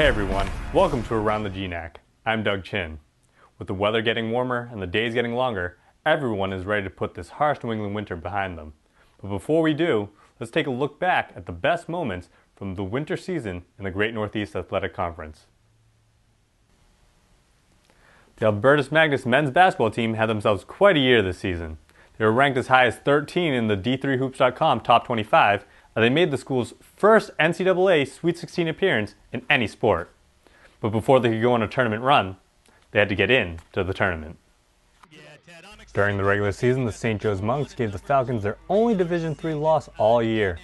Hey everyone, welcome to Around the GNAC. I'm Doug Chin. With the weather getting warmer and the days getting longer, everyone is ready to put this harsh New England winter behind them. But before we do, let's take a look back at the best moments from the winter season in the Great Northeast Athletic Conference. The Albertus Magnus men's basketball team had themselves quite a year this season. They were ranked as high as 13 in the D3Hoops.com Top 25, and they made the school's first NCAA Sweet 16 appearance in any sport. But before they could go on a tournament run, they had to get in to the tournament. During the regular season, the St. Joe's Monks gave the Falcons their only Division III loss all year.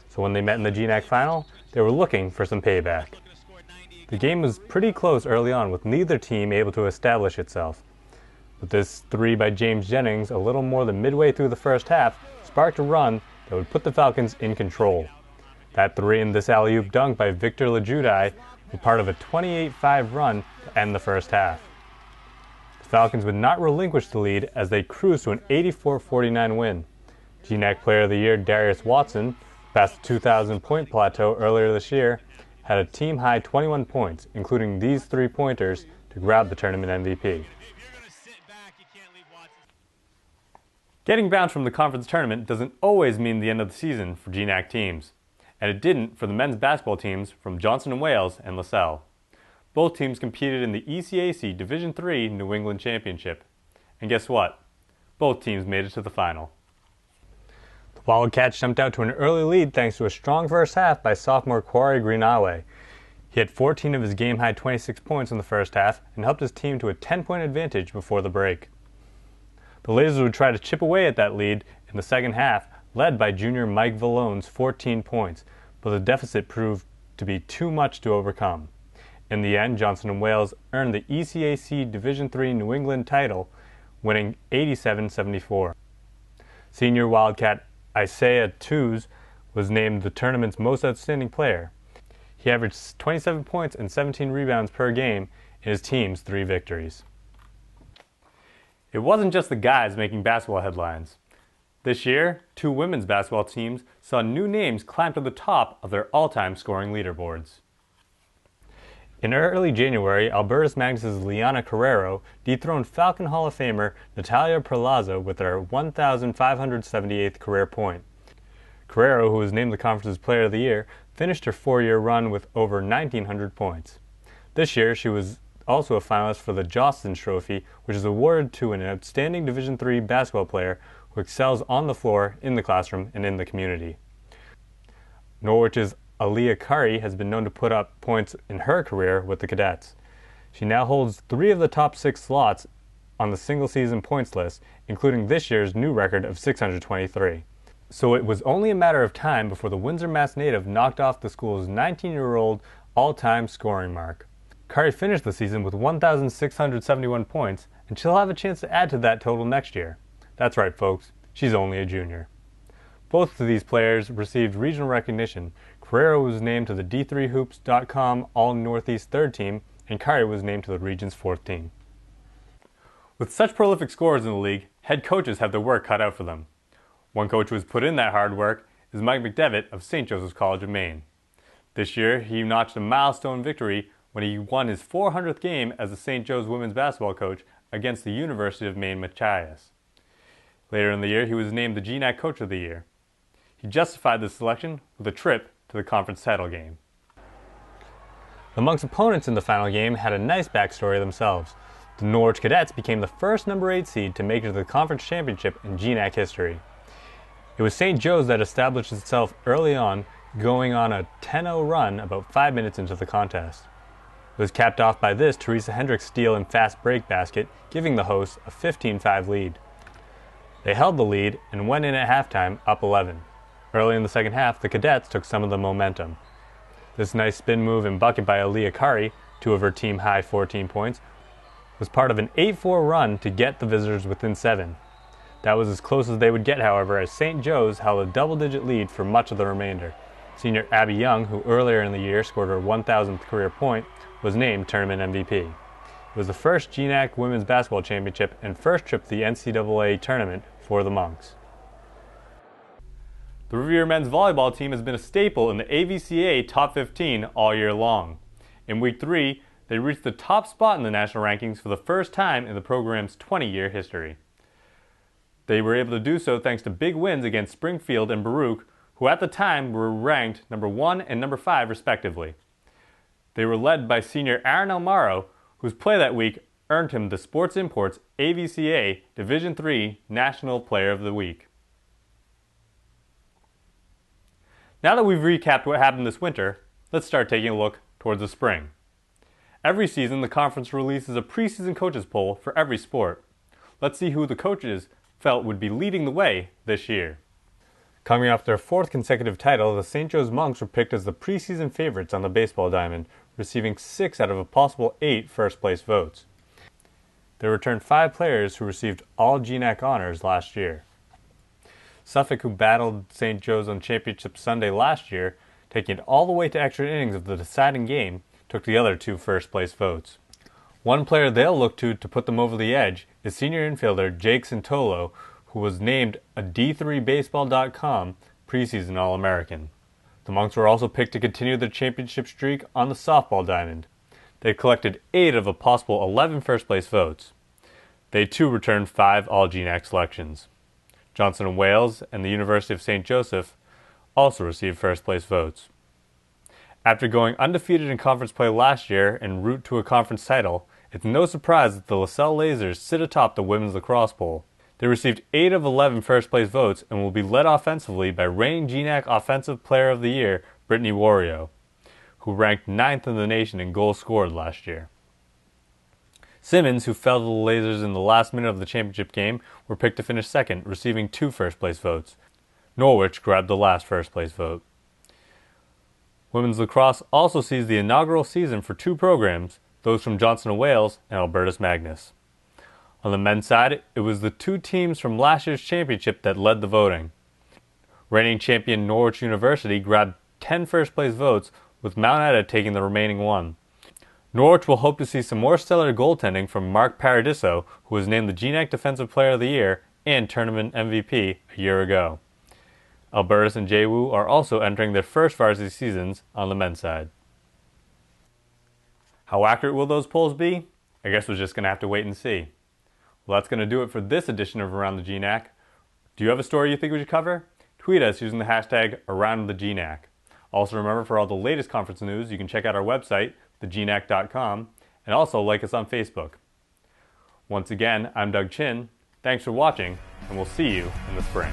So when they met in the GNAC final, they were looking for some payback. The game was pretty close early on, with neither team able to establish itself. But this three by James Jennings, a little more than midway through the first half, sparked a run that would put the Falcons in control. That three and this alley-oop dunk by Victor Lejudi were part of a 28-5 run to end the first half. The Falcons would not relinquish the lead as they cruised to an 84-49 win. GNAC Player of the Year Darius Watson, past the 2,000-point plateau earlier this year, had a team-high 21 points, including these three-pointers, to grab the tournament MVP. Getting bounced from the conference tournament doesn't always mean the end of the season for GNAC teams, and it didn't for the men's basketball teams from Johnson & Wales and LaSalle. Both teams competed in the ECAC Division III New England Championship, and guess what? Both teams made it to the final. The Wildcats jumped out to an early lead thanks to a strong first half by sophomore Corey Greenawe. He had 14 of his game-high 26 points in the first half and helped his team to a 10-point advantage before the break. The Lasers would try to chip away at that lead in the second half, led by junior Mike Vallone's 14 points, but the deficit proved to be too much to overcome. In the end, Johnson & Wales earned the ECAC Division III New England title, winning 87-74. Senior Wildcat Isaiah Tews was named the tournament's most outstanding player. He averaged 27 points and 17 rebounds per game in his team's 3 victories. It wasn't just the guys making basketball headlines. This year, 2 women's basketball teams saw new names climb to the top of their all-time scoring leaderboards. In early January, Albertus Magnus' Liana Carrero dethroned Falcon Hall of Famer Natalia Perlaza with her 1,578th career point. Carrero, who was named the conference's Player of the Year, finished her 4-year run with over 1,900 points. This year, she was also a finalist for the Jostens Trophy, which is awarded to an outstanding Division III basketball player who excels on the floor, in the classroom, and in the community. Norwich's Aliyah Curry has been known to put up points in her career with the Cadets. She now holds 3 of the top 6 slots on the single-season points list, including this year's new record of 623. So it was only a matter of time before the Windsor, Mass. native knocked off the school's 19-year-old all-time scoring mark. Curry finished the season with 1,671 points, and she'll have a chance to add to that total next year. That's right, folks, she's only a junior. Both of these players received regional recognition. Carrero was named to the D3Hoops.com All-Northeast 3rd team, and Curry was named to the region's 4th team. With such prolific scorers in the league, head coaches have their work cut out for them. One coach who has put in that hard work is Mike McDevitt of St. Joseph's College of Maine. This year, he notched a milestone victory when he won his 400th game as the St. Joe's women's basketball coach against the University of Maine Machias. Later in the year, he was named the GNAC Coach of the Year. He justified this selection with a trip to the conference title game. The Monks' opponents in the final game had a nice backstory themselves. The Norwich Cadets became the first number 8 seed to make it to the conference championship in GNAC history. It was St. Joe's that established itself early on, going on a 10-0 run about 5 minutes into the contest. It was capped off by this Teresa Hendricks' steal and fast break basket, giving the hosts a 15-5 lead. They held the lead and went in at halftime up 11. Early in the second half, the Cadets took some of the momentum. This nice spin move and bucket by Aliyah Curry, 2 of her team-high 14 points, was part of an 8-4 run to get the visitors within 7. That was as close as they would get, however, as St. Joe's held a double-digit lead for much of the remainder. Senior Abby Young, who earlier in the year scored her 1,000th career point, was named tournament MVP. It was the first GNAC Women's Basketball Championship and first trip to the NCAA tournament for the Monks. The Rivier men's volleyball team has been a staple in the AVCA Top 15 all year long. In Week 3, they reached the top spot in the national rankings for the first time in the program's 20-year history. They were able to do so thanks to big wins against Springfield and Baruch, who at the time were ranked number 1 and number 5 respectively. They were led by senior Aaron Almaro, whose play that week earned him the Sports Imports AVCA Division III National Player of the Week. Now that we've recapped what happened this winter, let's start taking a look towards the spring. Every season, the conference releases a preseason coaches poll for every sport. Let's see who the coaches felt would be leading the way this year. Coming off their 4th consecutive title, the St. Joe's Monks were picked as the preseason favorites on the baseball diamond, receiving 6 out of a possible 8 first-place votes. They returned 5 players who received all GNAC honors last year. Suffolk, who battled St. Joe's on Championship Sunday last year, taking it all the way to extra innings of the deciding game, took the other 2 first-place votes. One player they'll look to put them over the edge is senior infielder Jake Santolo, who was named a D3Baseball.com preseason All-American. The Monks were also picked to continue their championship streak on the softball diamond. They collected 8 of a possible 11 first-place votes. They too returned 5 All-GNAC selections. Johnson & Wales and the University of St. Joseph also received first-place votes. After going undefeated in conference play last year en route to a conference title, it's no surprise that the LaSalle Lasers sit atop the women's lacrosse poll. They received 8 of 11 first-place votes and will be led offensively by reigning GNAC Offensive Player of the Year, Brittany Wario, who ranked 9th in the nation in goals scored last year. Simmons, who fell to the Lasers in the last minute of the championship game, were picked to finish 2nd, receiving 2 first-place votes. Norwich grabbed the last first-place vote. Women's lacrosse also sees the inaugural season for 2 programs, those from Johnson & Wales and Albertus Magnus. On the men's side, it was the 2 teams from last year's championship that led the voting. Reigning champion Norwich University grabbed 10 first-place votes, with Mount Etta taking the remaining 1. Norwich will hope to see some more stellar goaltending from Mark Paradiso, who was named the GNAC Defensive Player of the Year and Tournament MVP a year ago. Albertus and JWU are also entering their first varsity seasons on the men's side. How accurate will those polls be? I guess we're just going to have to wait and see. Well, that's going to do it for this edition of Around the GNAC. Do you have a story you think we should cover? Tweet us using the hashtag AroundTheGNAC. Also remember, for all the latest conference news, you can check out our website, thegnac.com, and also like us on Facebook. Once again, I'm Doug Chin. Thanks for watching, and we'll see you in the spring.